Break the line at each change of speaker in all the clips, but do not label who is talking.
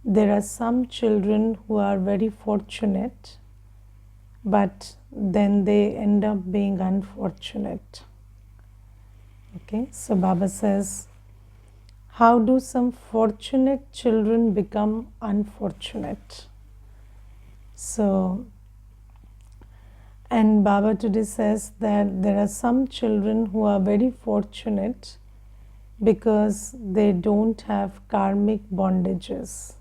there are some children who are very fortunate, but then they end up being unfortunate. Okay, so Baba says, how do some fortunate children become unfortunate? So, and Baba today says that there are some children who are very fortunate because they don't have karmic bondages.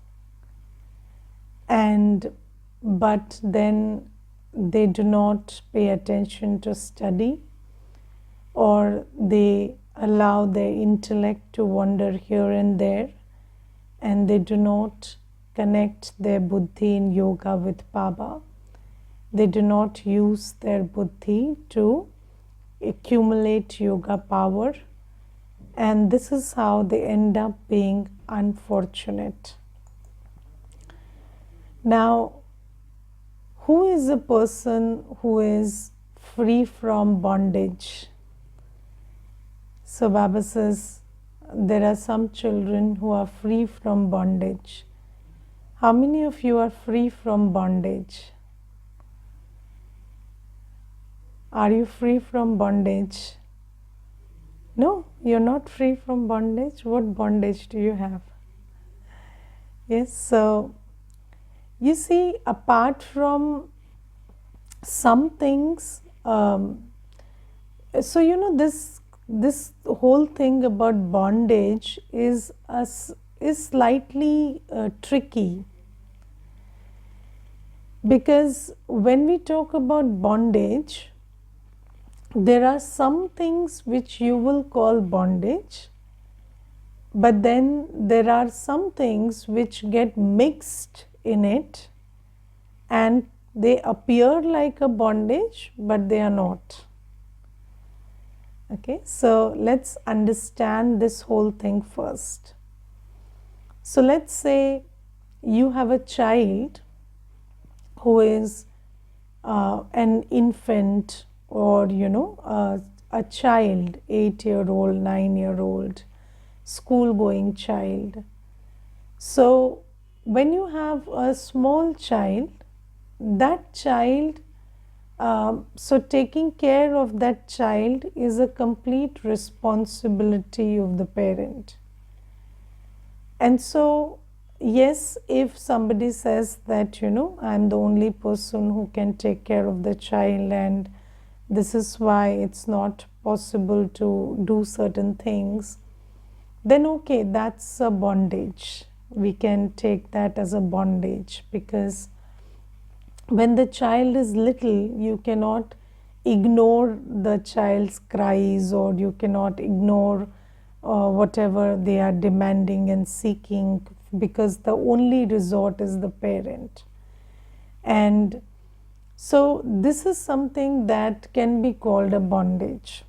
But then they do not pay attention to study, or they allow their intellect to wander here and there, and they do not connect their buddhi in yoga with Baba. They do not use their buddhi to accumulate yoga power, and this is how they end up being unfortunate. Now, who is a person who is free from bondage? So Baba says there are some children who are free from bondage. How many of you are free from bondage? Are you free from bondage? No, you're not free from bondage. What bondage do you have? Yes, so you see, apart from some things, so you know, this whole thing about bondage is slightly tricky, because when we talk about bondage, there are some things which you will call bondage, but then there are some things which get mixed in it and they appear like a bondage, but they are not. Okay, so let's understand this whole thing first. So let's say you have a child who is an infant, or you know, a child, 8-year-old, 9-year-old, school-going child. So when you have a small child, that child, so taking care of that child is a complete responsibility of the parent. And so, yes, if somebody says that, you know, I'm the only person who can take care of the child, and this is why it's not possible to do certain things, then okay, that's a bondage. We can take that as a bondage, because when the child is little, you cannot ignore the child's cries, or you cannot ignore whatever they are demanding and seeking, because the only resort is the parent. And so this is something that can be called a bondage.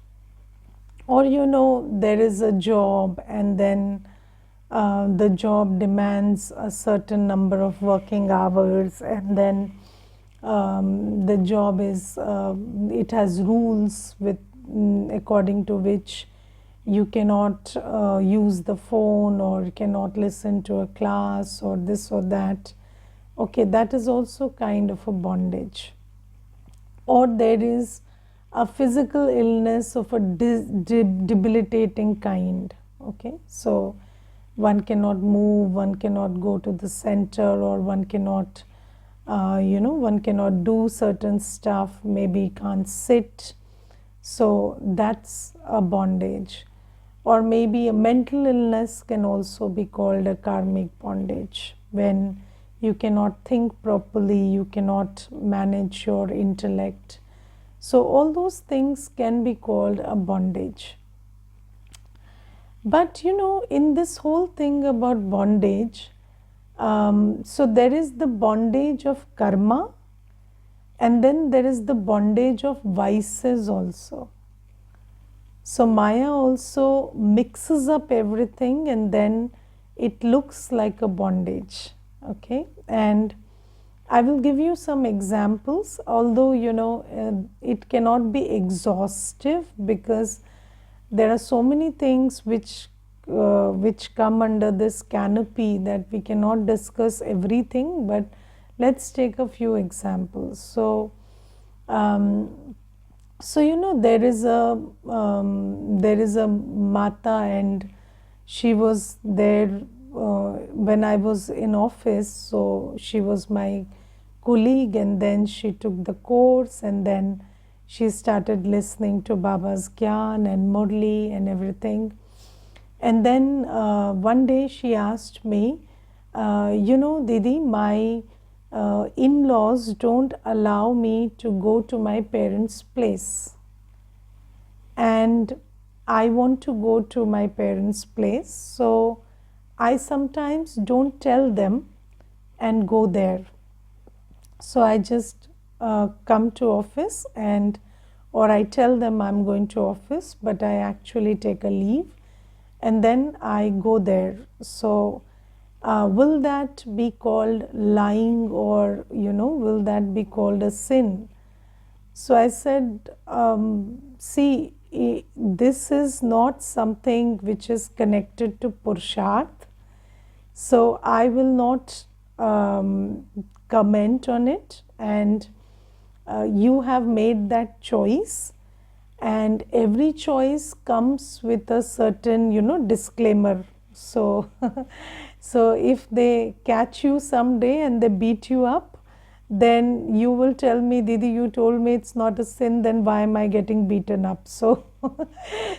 Or you know, there is a job, and then the job demands a certain number of working hours, and then the job is, it has rules with according to which you cannot use the phone, or cannot listen to a class, or this or that. Okay, that is also kind of a bondage. Or there is a physical illness of a debilitating kind. Okay, so one cannot move, one cannot go to the center, or one cannot you know, one cannot do certain stuff, maybe can't sit. So that's a bondage. Or maybe a mental illness can also be called a karmic bondage, when you cannot think properly, you cannot manage your intellect. So all those things can be called a bondage. But you know, in this whole thing about bondage, so there is the bondage of karma, and then there is the bondage of vices also. So Maya also mixes up everything, and then it looks like a bondage. Okay, and I will give you some examples, although you know, it cannot be exhaustive, because there are so many things which which come under this canopy that we cannot discuss everything, but let's take a few examples. So there is a mata, and she was there when I was in office. So she was my colleague, and then she took the course, and then she started listening to Baba's Gyan and Murli and everything. And then one day she asked me, Didi, my in-laws don't allow me to go to my parents' place, and I want to go to my parents' place, so I sometimes don't tell them and go there. So I just come to office, or I tell them I'm going to office, but I actually take a leave and then I go there. So will that be called lying, or will that be called a sin? So I said, see, this is not something which is connected to Purusharth, so I will not comment on it, and you have made that choice, and every choice comes with a certain disclaimer. So so if they catch you someday and they beat you up, then you will tell me, Didi, you told me it's not a sin, then why am I getting beaten up? So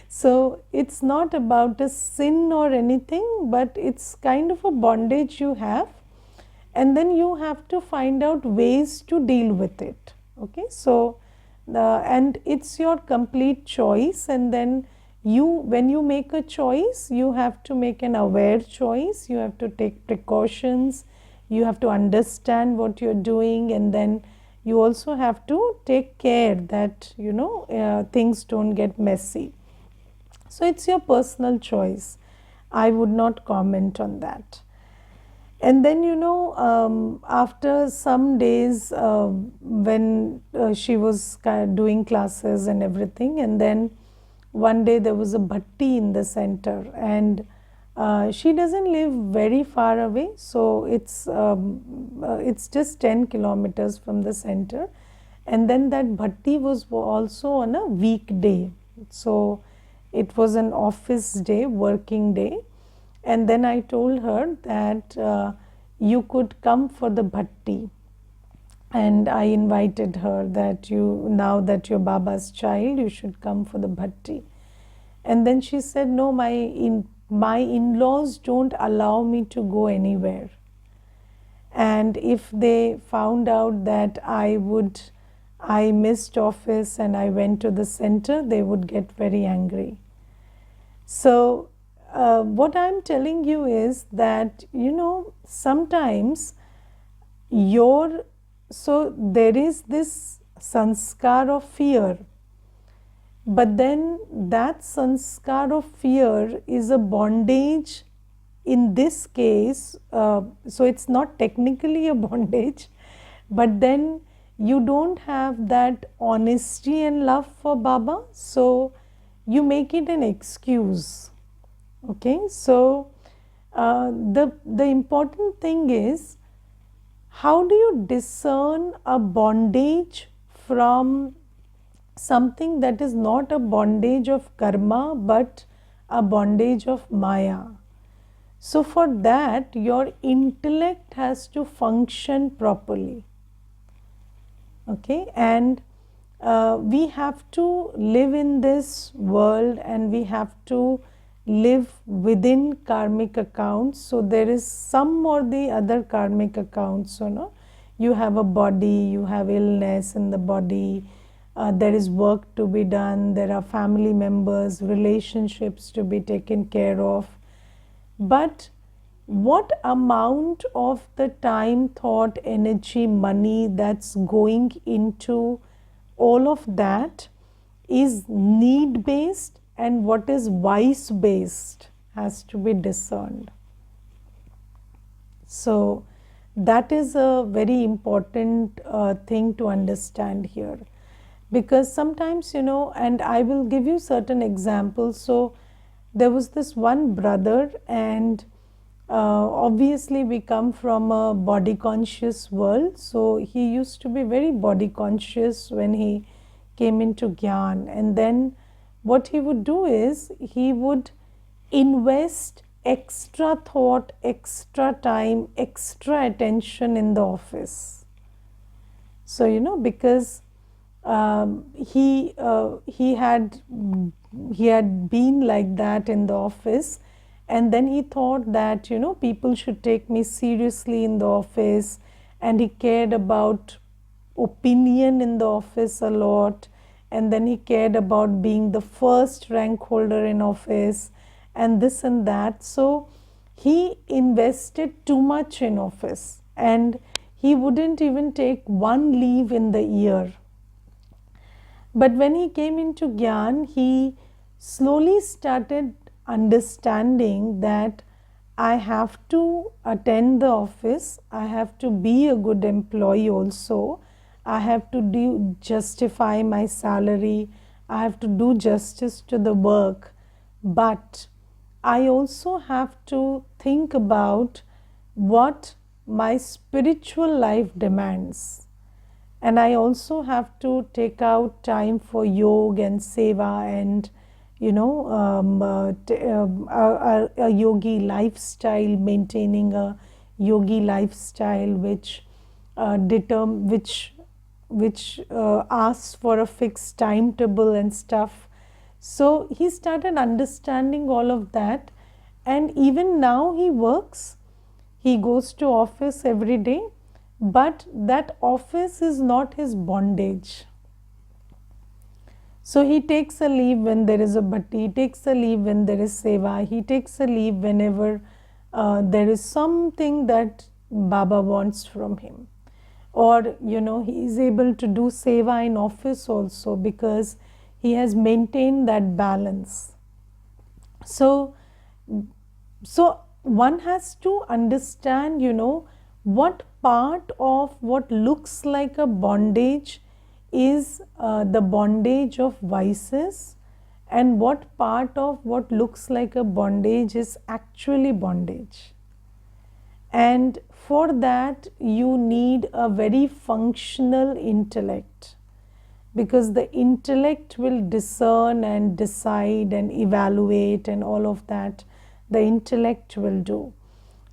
so it's not about a sin or anything, but it's kind of a bondage you have, and then you have to find out ways to deal with it. Okay, so and it's your complete choice, and then when you make a choice, you have to make an aware choice, you have to take precautions, you have to understand what you're doing, and then you also have to take care that things don't get messy. So it's your personal choice. I would not comment on that. And then after some days, when she was doing classes and everything, and then one day there was a bhatti in the center, and she doesn't live very far away, so it's just 10 kilometers from the center. And then that bhatti was also on a weekday, so it was an office day, working day. And then I told her that you could come for the bhatti, and I invited her that now that you're Baba's child, you should come for the bhatti. And then she said, no, my in-laws don't allow me to go anywhere, and if they found out that I missed office and I went to the center, they would get very angry. So what I'm telling you is that sometimes so there is this sanskar of fear, but then that sanskar of fear is a bondage in this case. So it's not technically a bondage, but then you don't have that honesty and love for Baba, so you make it an excuse. Okay, so the important thing is, how do you discern a bondage from something that is not a bondage of karma but a bondage of Maya? So for that, your intellect has to function properly. Okay, and we have to live in this world, and we have to live within karmic accounts. So there is some or the other karmic accounts. You have a body, you have illness in the body, there is work to be done, there are family members, relationships to be taken care of. But what amount of the time, thought, energy, money that's going into all of that is need based, and what is vice based has to be discerned. So that is a very important thing to understand here, because sometimes and I will give you certain examples. So there was this one brother, and obviously we come from a body conscious world, so he used to be very body conscious when he came into Gyan. And then what he would do is he would invest extra thought, extra time, extra attention in the office. So because he had been like that in the office, and then he thought that people should take me seriously in the office, and he cared about opinion in the office a lot, and then he cared about being the first rank holder in office and this and that. So he invested too much in office, and he wouldn't even take one leave in the year. But when he came into Gyan, he slowly started understanding that I have to attend the office, I have to be a good employee also, I have to justify my salary, I have to do justice to the work, but I also have to think about what my spiritual life demands. And I also have to take out time for yoga and seva and a yogi lifestyle, maintaining a yogi lifestyle which asks for a fixed timetable and stuff. So he started understanding all of that, and even now he works, he goes to office every day, but that office is not his bondage. So he takes a leave when there is a bhatti, he takes a leave when there is seva, he takes a leave whenever there is something that Baba wants from him. Or he is able to do seva in office also, because he has maintained that balance. So one has to understand what part of what looks like a bondage is the bondage of vices, and what part of what looks like a bondage is actually bondage. And for that you need a very functional intellect, because the intellect will discern and decide and evaluate, and all of that the intellect will do.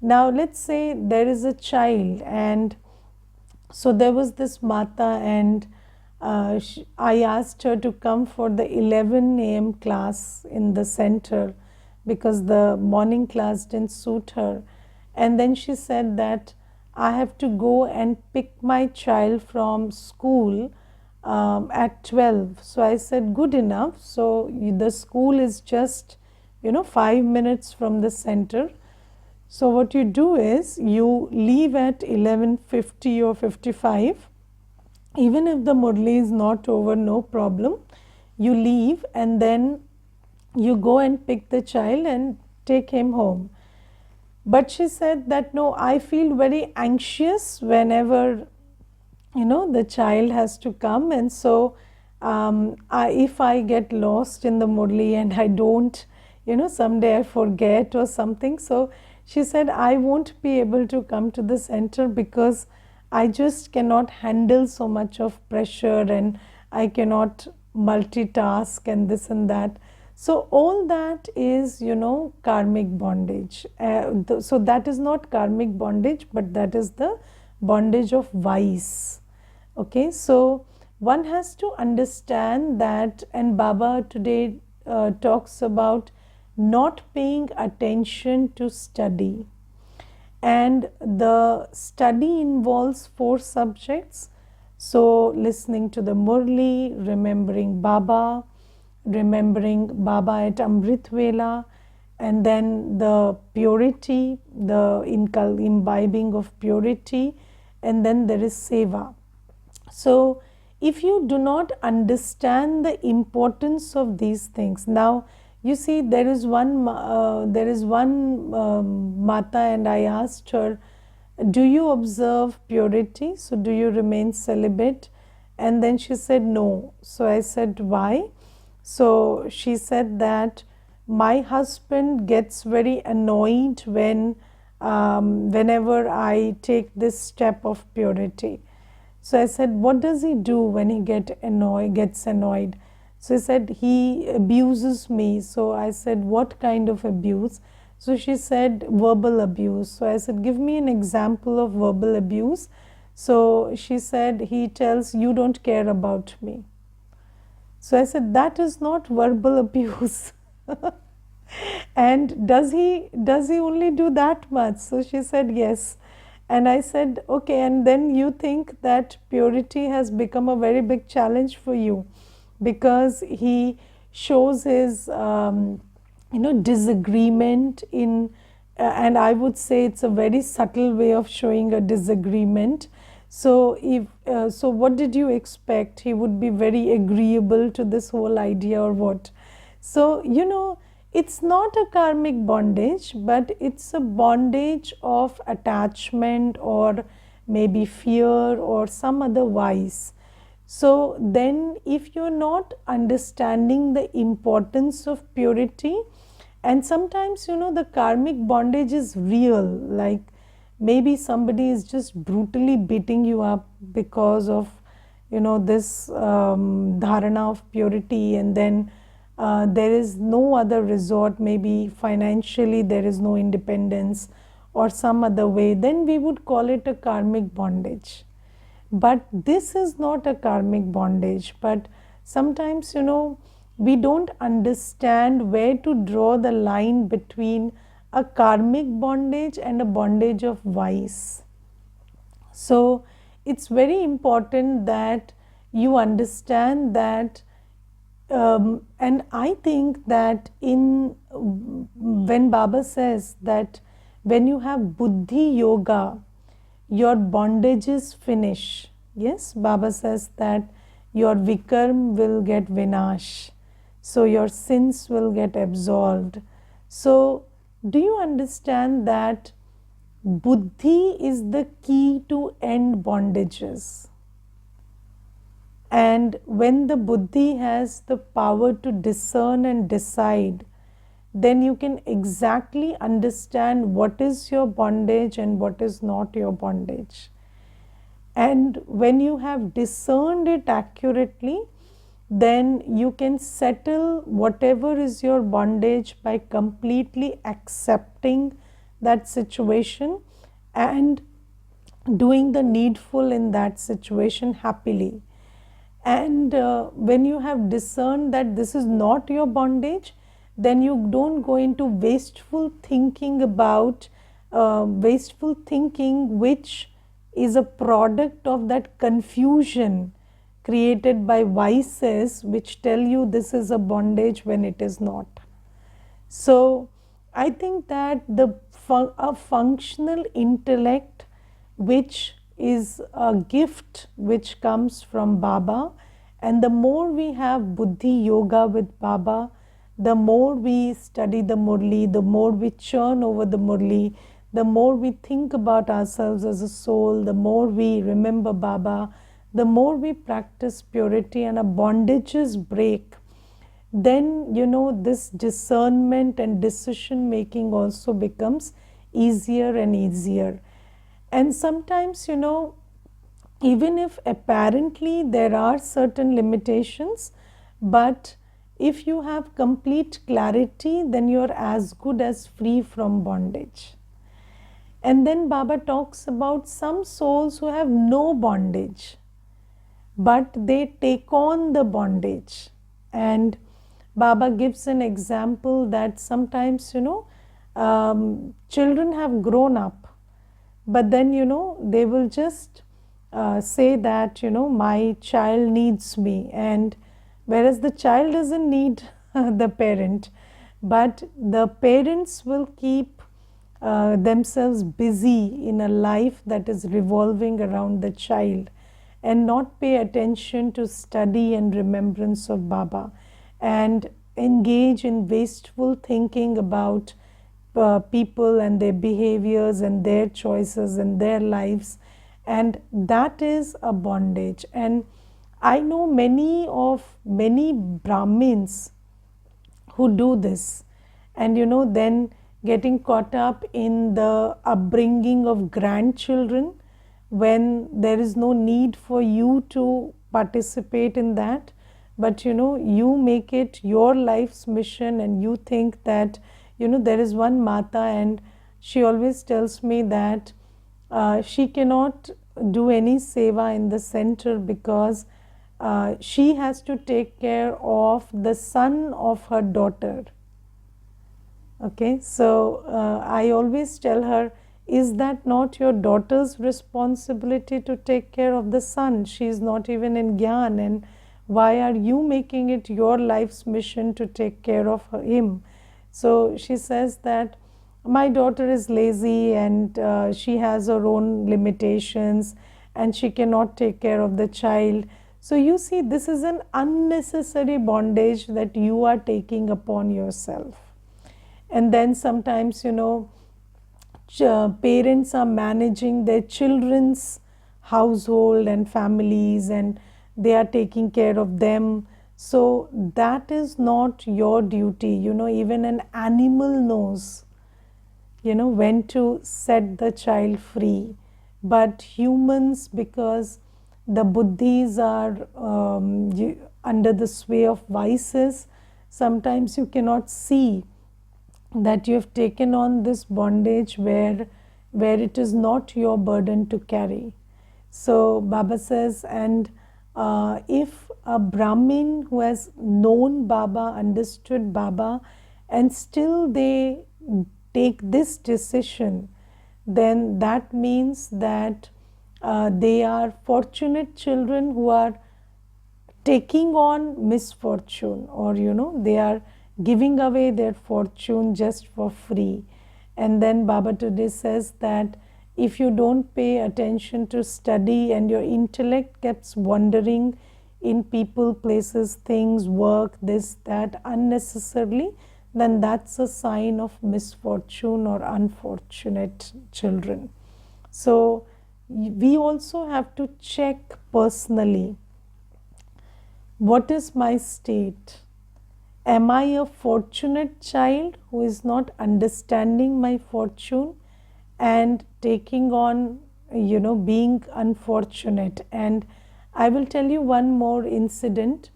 Now let's say there is a child, and so there was this Mata, and I asked her to come for the 11 a.m. class in the center, because the morning class didn't suit her. And then she said that I have to go and pick my child from school at 12. So I said, good enough. So the school is just 5 minutes from the center. So what you do is you leave at 11:50 or 55. Even if the Murli is not over, no problem. You leave, and then you go and pick the child and take him home. But she said that no, I feel very anxious whenever the child has to come, and so if I get lost in the Murli and I don't, someday I forget or something. So she said, I won't be able to come to the center because I just cannot handle so much of pressure, and I cannot multitask and this and that. So all that is, karmic bondage. So that is not karmic bondage, but that is the bondage of vice. Okay, so one has to understand that, and Baba today talks about not paying attention to study. And the study involves 4 subjects. So listening to the Murli, remembering Baba at Amrit Vela, and then the purity, the imbibing of purity, and then there is seva. So if you do not understand the importance of these things, now you see there is one Mata, and I asked her, do you observe purity? So do you remain celibate? And then she said no. So I said, why? So she said that my husband gets very annoyed whenever I take this step of purity. So I said, what does he do when he gets annoyed? So he said, he abuses me. So I said, what kind of abuse? So she said, verbal abuse. So I said, give me an example of verbal abuse. So she said, he tells, you don't care about me. So I said, that is not verbal abuse. And does he only do that much? So she said, yes. And I said, okay, and then you think that purity has become a very big challenge for you because he shows his disagreement in and I would say it's a very subtle way of showing a disagreement. So so what did you expect? He would be very agreeable to this whole idea or what? So it's not a karmic bondage, but it's a bondage of attachment or maybe fear or some other vice. So then if you're not understanding the importance of purity, and sometimes the karmic bondage is real, like maybe somebody is just brutally beating you up because of this dharana of purity, and then there is no other resort, maybe financially there is no independence or some other way, then we would call it a karmic bondage. But this is not a karmic bondage. But sometimes we don't understand where to draw the line between a karmic bondage and a bondage of vice. So it's very important that you understand that, and I think that when Baba says that when you have buddhi yoga, your bondages finish. Yes, Baba says that your vikarm will get vinash. So your sins will get absolved. So do you understand that buddhi is the key to end bondages? And when the buddhi has the power to discern and decide, then you can exactly understand what is your bondage and what is not your bondage. And when you have discerned it accurately, then you can settle whatever is your bondage by completely accepting that situation and doing the needful in that situation happily. And when you have discerned that this is not your bondage, then you don't go into wasteful thinking which is a product of that confusion created by vices which tell you this is a bondage when it is not. So I think that a functional intellect, which is a gift which comes from Baba, and the more we have buddhi yoga with Baba, the more we study the Murli, the more we churn over the Murli, the more we think about ourselves as a soul, the more we remember Baba, the more we practice purity and our bondages break, then this discernment and decision making also becomes easier and easier. And sometimes even if apparently there are certain limitations, but if you have complete clarity, then you're as good as free from bondage. And then Baba talks about some souls who have no bondage, but they take on the bondage. And Baba gives an example that sometimes children have grown up, but then they will just say that my child needs me, and whereas the child doesn't need the parent, but the parents will keep themselves busy in a life that is revolving around the child and not pay attention to study and remembrance of Baba, and engage in wasteful thinking about people and their behaviors and their choices and their lives, and that is a bondage. And I know many Brahmins who do this, and then getting caught up in the upbringing of grandchildren when there is no need for you to participate in that, but you make it your life's mission, and you think that there is one Mata, and she always tells me that she cannot do any seva in the center because she has to take care of the son of her daughter. Okay, so I always tell her, is that not your daughter's responsibility to take care of the son? She is not even in Gyan, and why are you making it your life's mission to take care of him? So she says that my daughter is lazy, and she has her own limitations, and she cannot take care of the child. So you see, this is an unnecessary bondage that you are taking upon yourself. And then sometimes parents are managing their children's household and families, and they are taking care of them. So that is not your duty. Even an animal knows when to set the child free, but humans, because the buddhis are under the sway of vices, sometimes you cannot see that you have taken on this bondage where it is not your burden to carry. So Baba says, and if a Brahmin who has known Baba, understood Baba, and still they take this decision, then that means that they are fortunate children who are taking on misfortune, or they are giving away their fortune just for free. And then Baba today says that if you don't pay attention to study and your intellect gets wandering in people, places, things, work, this, that unnecessarily, then that's a sign of misfortune or unfortunate children. So we also have to check personally, what is my state? Am I a fortunate child who is not understanding my fortune and taking on, being unfortunate? And I will tell you one more incident.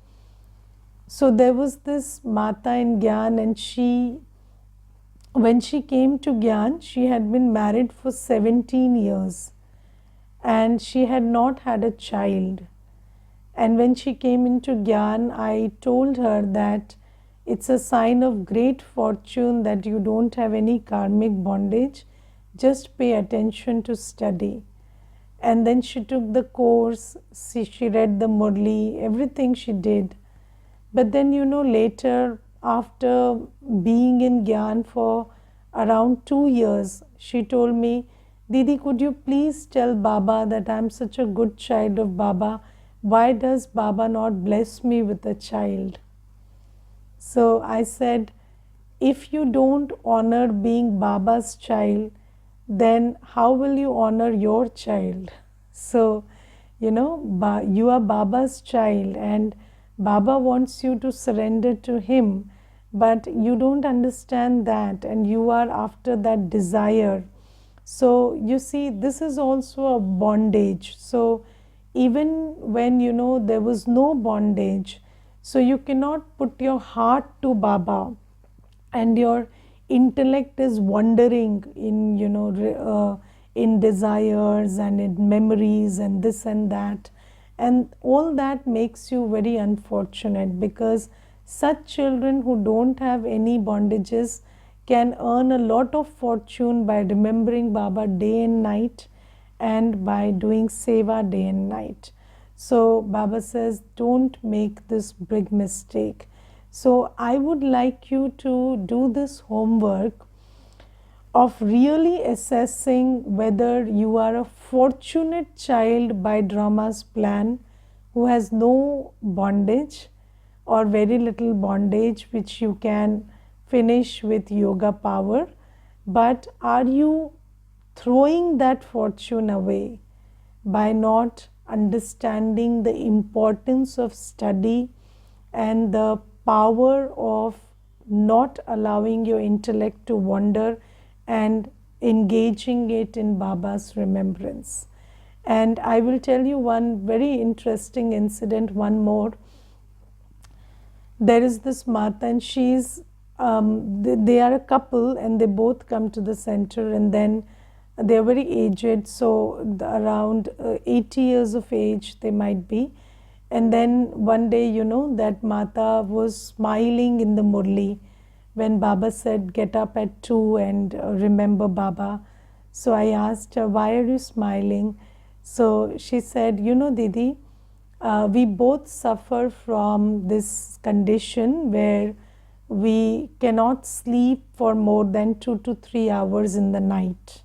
So there was this Mata in Gyan, and when she came to Gyan, she had been married for 17 years and she had not had a child. And when she came into Gyan, I told her that it's a sign of great fortune that you don't have any karmic bondage. Just pay attention to study. And then she took the course, she read the Murli, everything she did. But then, later, after being in Gyan for around 2 years, she told me, Didi, could you please tell Baba that I'm such a good child of Baba? Why does Baba not bless me with a child? So I said, if you don't honor being Baba's child, then how will you honor your child? So, you are Baba's child, and Baba wants you to surrender to him, but you don't understand that, and you are after that desire. So you see, this is also a bondage. So even when there was no bondage, so you cannot put your heart to Baba, and your intellect is wandering in in desires and in memories and this and that, and all that makes you very unfortunate, because such children who don't have any bondages can earn a lot of fortune by remembering Baba day and night and by doing seva day and night. So Baba says, don't make this big mistake. So I would like you to do this homework of really assessing whether you are a fortunate child by Drama's plan who has no bondage or very little bondage, which you can finish with yoga power, but are you throwing that fortune away by not understanding the importance of study and the power of not allowing your intellect to wander and engaging it in Baba's remembrance. And I will tell you one very interesting incident, one more. There is this Mata, and they are a couple, and they both come to the center, and then they are very aged, so around 80 years of age they might be. And then one day, that Mata was smiling in the Murli when Baba said, get up at 2 and remember Baba. So I asked her, why are you smiling? So she said, Didi, we both suffer from this condition where we cannot sleep for more than 2 to 3 hours in the night.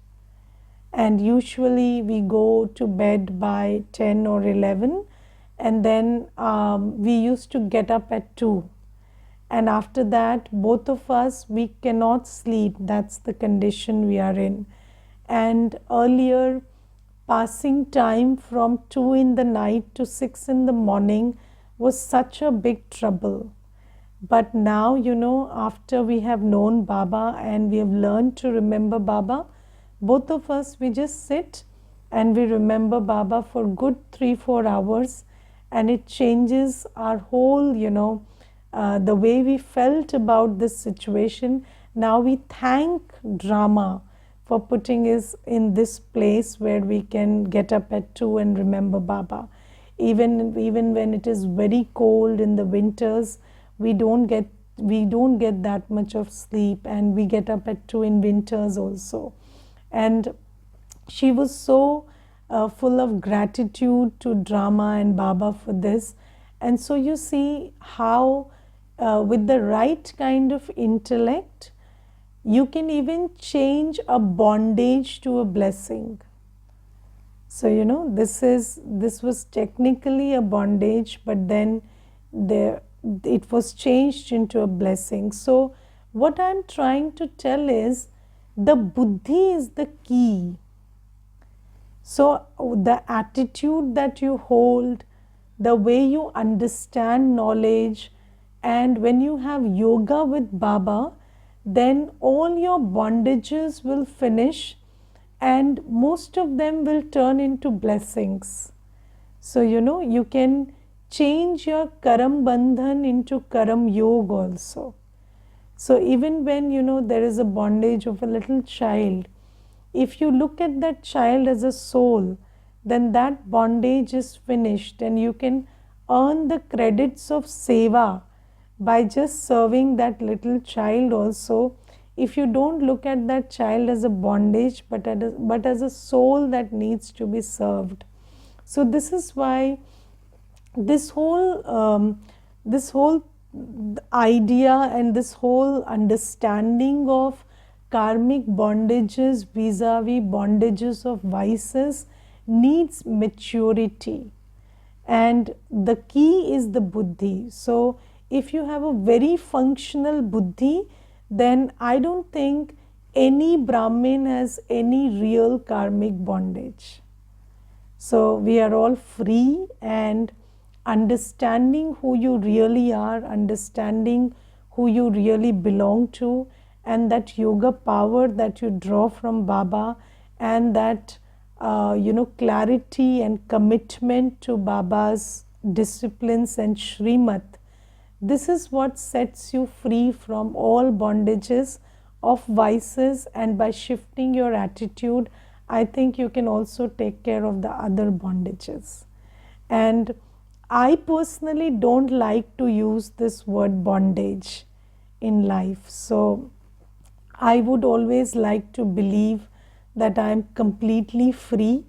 And usually we go to bed by 10 or 11, and then we used to get up at 2. And after that, both of us, we cannot sleep. That's the condition we are in. And earlier, passing time from 2 in the night to 6 in the morning was such a big trouble. But now, after we have known Baba and we have learned to remember Baba, both of us, we just sit and we remember Baba for good 3-4 hours, and it changes our whole, the way we felt about this situation. Now we thank drama for putting us in this place where we can get up at 2 and remember Baba. Even when it is very cold in the winters, we don't get that much of sleep, and we get up at 2 in winters also. And she was so full of gratitude to drama and Baba for this. And so you see how with the right kind of intellect, you can even change a bondage to a blessing. So, this was technically a bondage, but then it was changed into a blessing. So what I'm trying to tell is, the buddhi is the key. So the attitude that you hold, the way you understand knowledge, and when you have yoga with Baba, then all your bondages will finish, and most of them will turn into blessings. So, you can change your karam bandhan into karam yoga also. So even when, there is a bondage of a little child, if you look at that child as a soul, then that bondage is finished, and you can earn the credits of seva by just serving that little child also, if you don't look at that child as a bondage, but as a soul that needs to be served. So this is why this whole idea and this whole understanding of karmic bondages vis-a-vis bondages of vices needs maturity, and the key is the buddhi. So if you have a very functional buddhi, then I don't think any Brahmin has any real karmic bondage. So we are all free, and understanding who you really are, understanding who you really belong to, and that yoga power that you draw from Baba, and that clarity and commitment to Baba's disciplines and Srimad, this is what sets you free from all bondages of vices. And by shifting your attitude, I think you can also take care of the other bondages. And I personally don't like to use this word bondage in life. So I would always like to believe that I am completely free,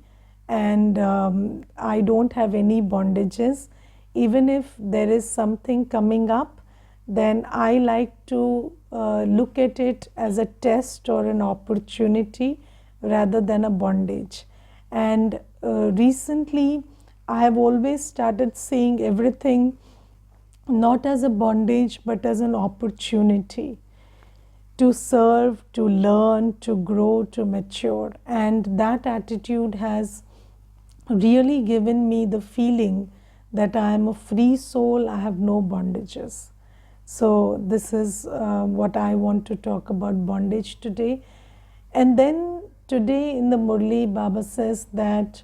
and I don't have any bondages. Even if there is something coming up, then I like to look at it as a test or an opportunity rather than a bondage. And recently, I have always started seeing everything not as a bondage, but as an opportunity to serve, to learn, to grow, to mature. And that attitude has really given me the feeling that I am a free soul, I have no bondages. So this is what I want to talk about bondage today. And then today in the Murli, Baba says that,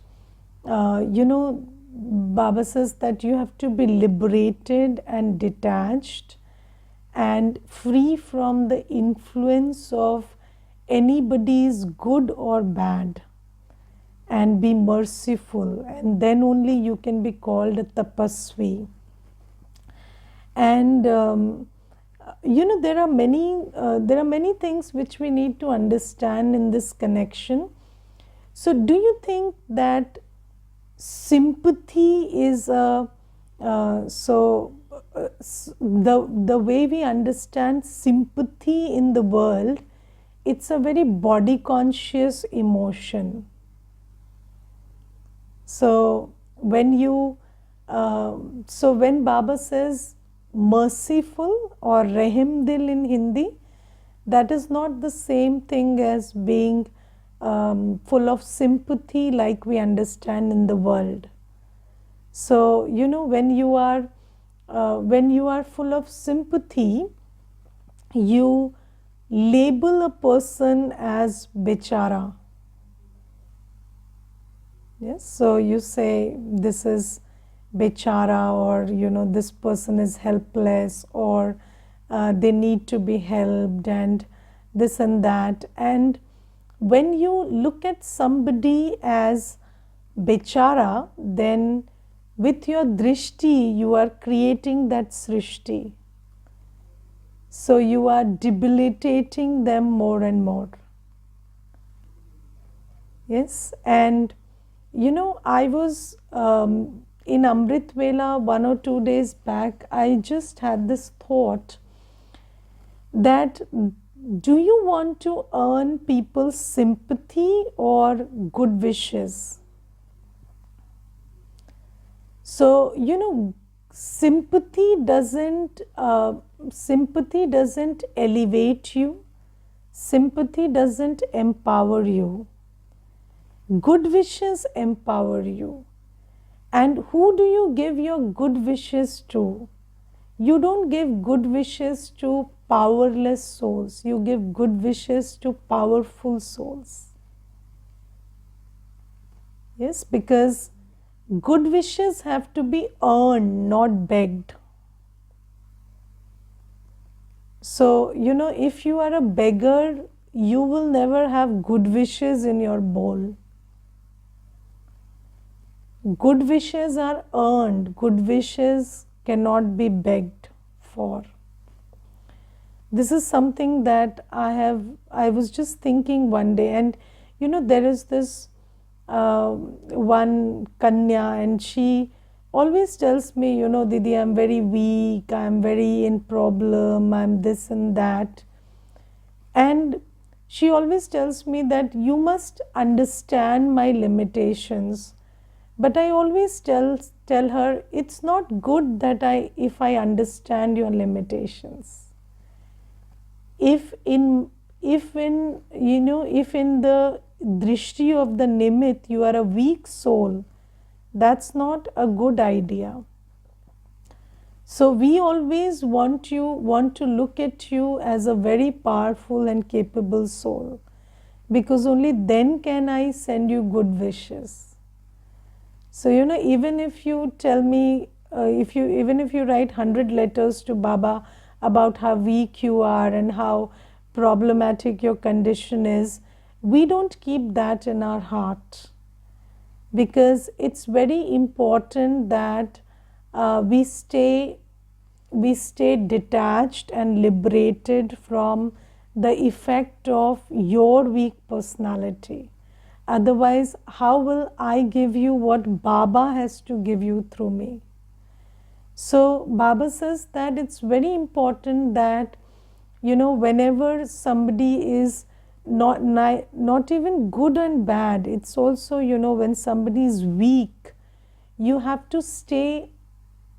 Baba says that you have to be liberated and detached and free from the influence of anybody's good or bad, and be merciful, and then only you can be called a tapasvi. And there are many things which we need to understand in this connection. So do you think that sympathy is the way we understand sympathy in the world, it's a very body conscious emotion. So when when Baba says merciful or rahim dil in Hindi, that is not the same thing as being full of sympathy like we understand in the world. So when you are full of sympathy, you label a person as bechara. Yes, so you say this is bechara, or this person is helpless, or they need to be helped, and this and that. And when you look at somebody as bechara, then with your drishti you are creating that srishti. So you are debilitating them more and more. Yes, and I was in Amrit Vela 1 or 2 days back. I just had this thought that, do you want to earn people's sympathy or good wishes? So sympathy doesn't elevate you. Sympathy doesn't empower you. Good wishes empower you. And who do you give your good wishes to? You don't give good wishes to powerless souls. You give good wishes to powerful souls. Yes, because good wishes have to be earned, not begged. So, if you are a beggar, you will never have good wishes in your bowl. Good wishes are earned. Good wishes cannot be begged for. This is something that I was just thinking one day, and there is this one Kanya, and she always tells me, Didi, I'm very weak, I'm very in problem, I'm this and that. And she always tells me that you must understand my limitations. But I always tell her, it's not good that if I understand your limitations. If in the drishti of the nimit you are a weak soul, that's not a good idea. So we always want to look at you as a very powerful and capable soul, because only then can I send you good wishes. So even if you tell me, even if you write 100 letters to Baba about how weak you are and how problematic your condition is, we don't keep that in our heart, because it's very important that we stay detached and liberated from the effect of your weak personality. Otherwise, how will I give you what Baba has to give you through me? So Baba says that it's very important that whenever somebody is not even good and bad, it's also when somebody is weak, you have to stay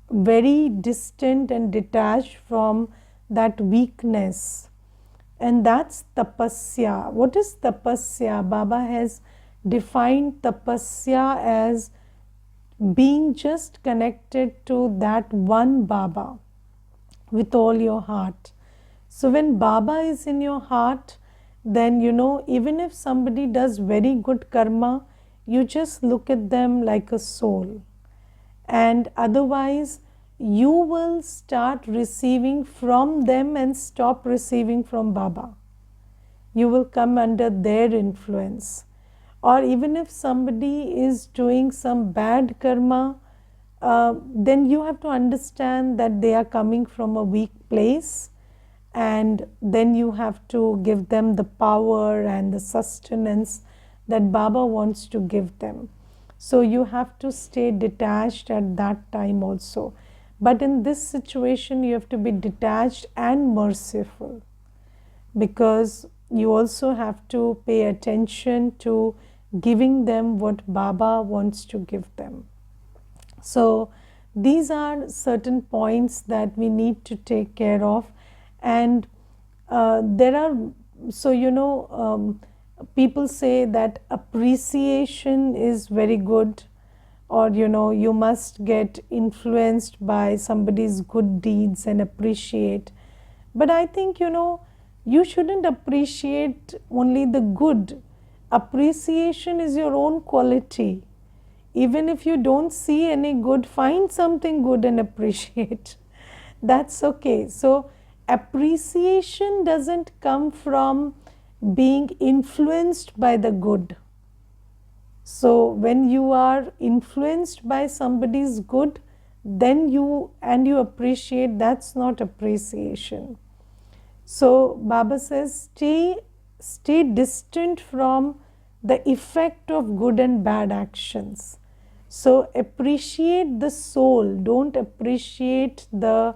very distant and detached from that weakness. And that's tapasya. What is tapasya? Baba has defined tapasya as being just connected to that one Baba with all your heart. So when Baba is in your heart, then even if somebody does very good karma, you just look at them like a soul. And otherwise, you will start receiving from them and stop receiving from Baba. You will come under their influence. Or even if somebody is doing some bad karma, then you have to understand that they are coming from a weak place, and then you have to give them the power and the sustenance that Baba wants to give them. So you have to stay detached at that time also. But in this situation, you have to be detached and merciful, because you also have to pay attention to giving them what Baba wants to give them. So these are certain points that we need to take care of. And there are, so people say that appreciation is very good, or you must get influenced by somebody's good deeds and appreciate. But I think you shouldn't appreciate only the good. Appreciation is your own quality. Even if you don't see any good, find something good and appreciate. That's okay. So appreciation doesn't come from being influenced by the good. So when you are influenced by somebody's good, then you appreciate, that's not appreciation. So Baba says, stay distant from the effect of good and bad actions. So appreciate the soul, don't appreciate the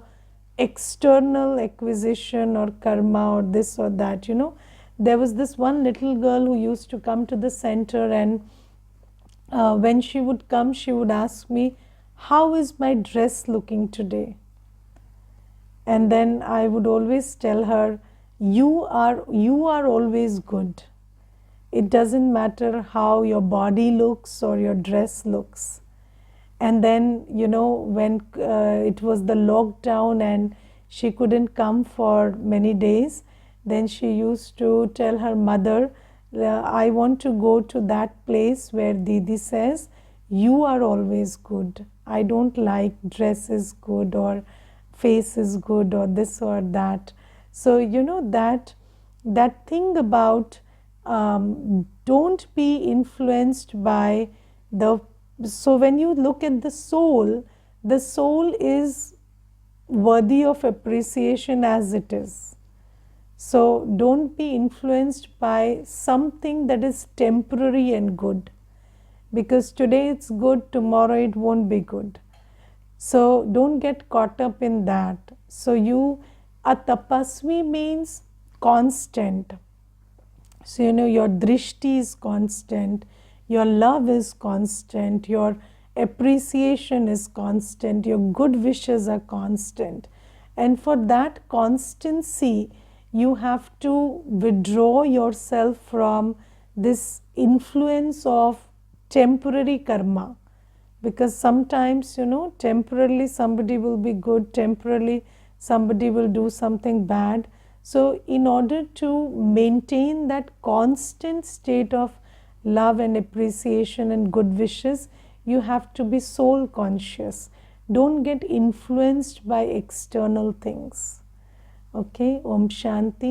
external acquisition or karma or this or that. There was this one little girl who used to come to the center, and when she would come, she would ask me, how is my dress looking today? And then I would always tell her, you are always good. It doesn't matter how your body looks or your dress looks. And then when it was the lockdown and she couldn't come for many days, then she used to tell her mother, I want to go to that place where Didi says, you are always good. I don't like dress is good or face is good or this or that. So that thing about don't be influenced by the. So when you look at the soul is worthy of appreciation as it is. So don't be influenced by something that is temporary and good, because today it's good, tomorrow it won't be good. So don't get caught up in that. So a tapasvi means constant. So your drishti is constant, your love is constant, your appreciation is constant, your good wishes are constant. And for that constancy, you have to withdraw yourself from this influence of temporary karma. Because sometimes, temporarily somebody will be good, temporarily somebody will do something bad. So in order to maintain that constant state of love and appreciation and good wishes, you have to be soul conscious. Don't get influenced by external things. Okay, Om Shanti.